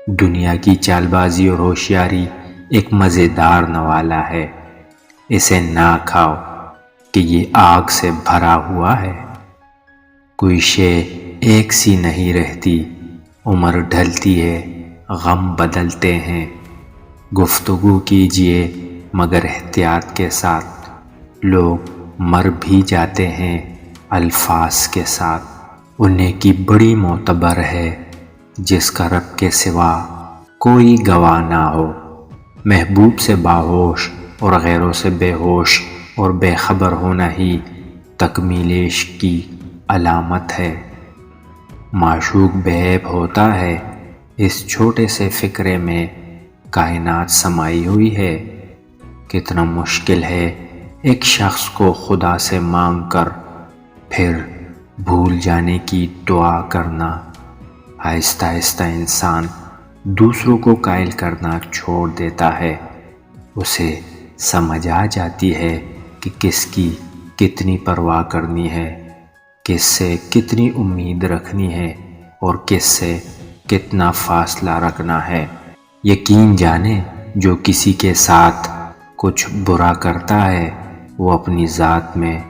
دنیا کی چال بازی اور ہوشیاری ایک مزیدار نوالا ہے، اسے نہ کھاؤ کہ یہ آگ سے بھرا ہوا ہے۔ کوئی شے ایک سی نہیں رہتی، عمر ڈھلتی ہے، غم بدلتے ہیں۔ گفتگو کیجیے مگر احتیاط کے ساتھ، لوگ مر بھی جاتے ہیں الفاظ کے ساتھ۔ انہیں کی بڑی معتبر ہے جس کا رب کے سوا کوئی گواہ نہ ہو۔ محبوب سے باہوش اور غیروں سے بے ہوش اور بے خبر ہونا ہی تکمیل عشق کی علامت ہے۔ معشوق بے عیب ہوتا ہے، اس چھوٹے سے فکرے میں کائنات سمائی ہوئی ہے۔ کتنا مشکل ہے ایک شخص کو خدا سے مانگ کر پھر بھول جانے کی دعا کرنا۔ آہستہ آہستہ انسان دوسروں کو قائل کرنا چھوڑ دیتا ہے، اسے سمجھ آ جاتی ہے کہ کس کی کتنی پرواہ کرنی ہے، کس سے کتنی امید رکھنی ہے اور کس سے کتنا فاصلہ رکھنا ہے۔ یقین جانے جو کسی کے ساتھ کچھ برا کرتا ہے وہ اپنی ذات میں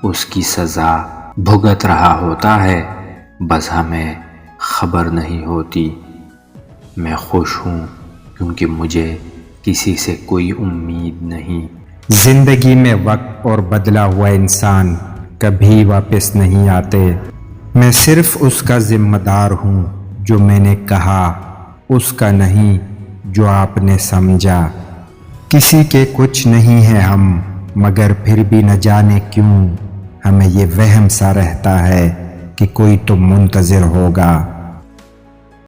اس کی سزا بھگت رہا ہوتا ہے، بس ہمیں خبر نہیں ہوتی۔ میں خوش ہوں کیونکہ مجھے کسی سے کوئی امید نہیں۔ زندگی میں وقت اور بدلا ہوا انسان کبھی واپس نہیں آتے۔ میں صرف اس کا ذمہ دار ہوں جو میں نے کہا، اس کا نہیں جو آپ نے سمجھا۔ کسی کے کچھ نہیں ہے ہم، مگر پھر بھی نہ جانے کیوں ہمیں یہ وہم سا رہتا ہے کہ کوئی تو منتظر ہوگا۔